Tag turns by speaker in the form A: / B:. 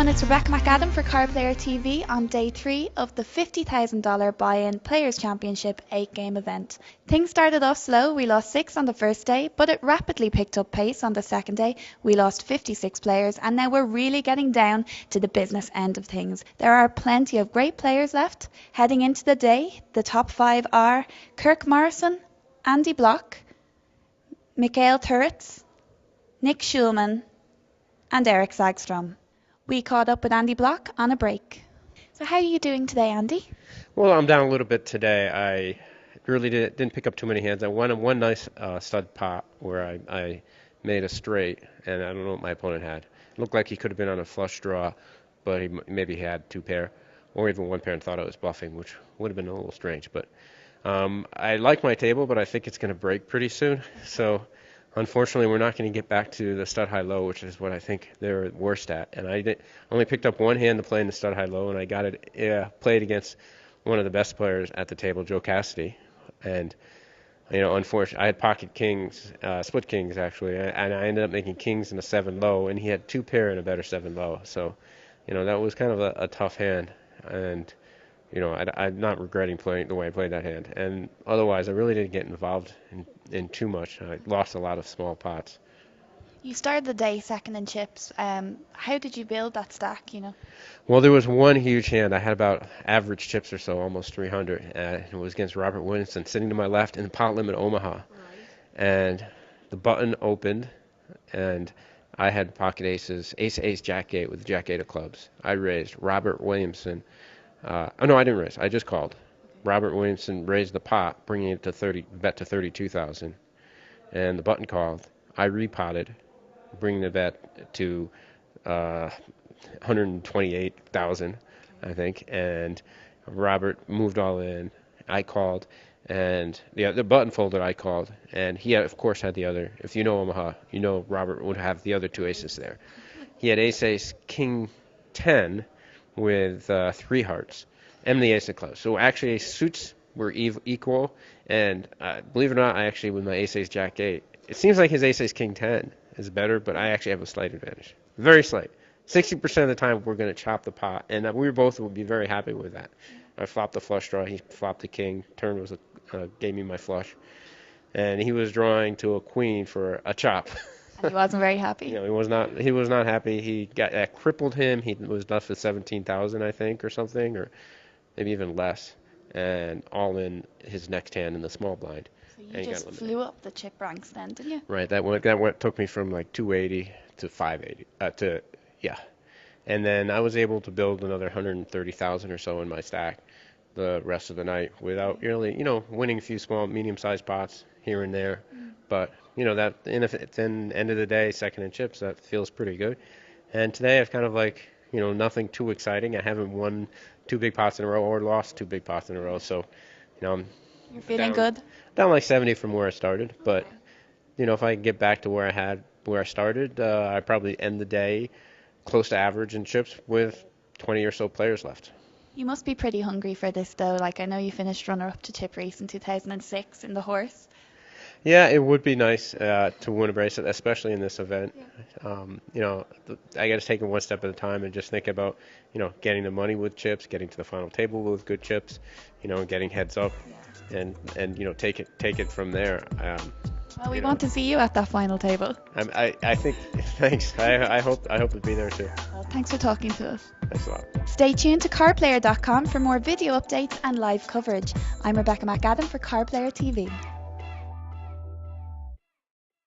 A: everyone, it's Rebecca McAdam for Card Player TV on day 3 of the $50,000 buy-in Players Championship 8-game event. Things started off slow, we lost 6 on the first day, but it rapidly picked up pace on the second day. We lost 56 players, and now we're really getting down to the business end of things. There are plenty of great players left. Heading into the day, the top 5 are Kirk Morrison, Andy Bloch, Mikhail Turritz, Nick Schulman, and Eric Sagstrom. We caught up with Andy Bloch on a break. So how are you doing today, Andy?
B: Well, I'm down a little bit today. I really didn't pick up too many hands. I won one nice stud pot where I made a straight, and I don't know what my opponent had. It looked like he could have been on a flush draw, but maybe he had 2 pair, or even 1 pair and thought I was bluffing, which would have been a little strange. But I like my table, but I think it's going to break pretty soon. So unfortunately, we're not going to get back to the stud high-low, which is what I think they're worst at. And I only picked up 1 hand to play in the stud high-low, and I got it played against one of the best players at the table, H.O.R.S.E. And unfortunately, I had pocket kings, split kings actually, and I ended up making kings in a 7 low, and he had 2 pair and a better 7 low. So, that was kind of a tough hand, and I'm not regretting playing the way I played that hand. And otherwise, I really didn't get involved in too much. I lost a lot of small pots.
A: You started the day second in chips. How did you build that stack,
B: Well, there was one huge hand. I had about average chips or so, almost 300. And it was against Robert Williamson, sitting to my left in the pot limit Omaha. Right. And the button opened, and I had pocket aces, ace, jack 8 with jack 8 of clubs. I raised. Robert Williamson. No, I didn't raise. I just called. Robert Williamson raised the pot, bringing it to bet to 32,000, and the button called. I repotted, bringing the bet to 128,000, I think, and Robert moved all in. I called, and the button folded. I called, and he of course had the other. If you know Omaha, Robert would have the other 2 aces there. He had ace, king 10 with 3 hearts. And the ace of clubs. So actually, suits were equal, and believe it or not, I actually, with my ace, jack 8, it seems like his ace, king 10 is better, but I actually have a slight advantage. Very slight. 60% of the time, we're going to chop the pot, and we both would be very happy with that. I flopped the flush draw, he flopped the king, turn gave me my flush, and he was drawing to a queen for a chop.
A: And he wasn't very happy.
B: He was not happy. He got crippled him. He was left with 17,000, I think, or something, or maybe even less, and all in his next hand in the small blind.
A: So you just flew up the chip ranks then, didn't you?
B: Right. Took me from like 280 to 580 and then I was able to build another 130,000 or so in my stack the rest of the night without really, winning a few small, medium-sized pots here and there. But that in the end of the day, second in chips, that feels pretty good. And today I've kind of nothing too exciting. I haven't won 2 big pots in a row or lost 2 big pots in a row. So, I'm
A: You're feeling good?
B: Down like 70 from where I started. But, if I can get back to where I started, I probably end the day close to average in chips with 20 or so players left.
A: You must be pretty hungry for this, though. I know you finished runner-up to Chip Race in 2006 in the H.O.R.S.E.
B: Yeah, it would be nice to win a bracelet, especially in this event. Yeah. I got to take it one step at a time and just think about, getting the money with chips, getting to the final table with good chips, getting heads up, and take it from there.
A: Well, we want to see you at that final table.
B: I think. Thanks. I hope to be there too.
A: Well, thanks for talking to us.
B: Thanks a lot.
A: Stay tuned to cardplayer.com for more video updates and live coverage. I'm Rebecca McAdam for Card Player TV.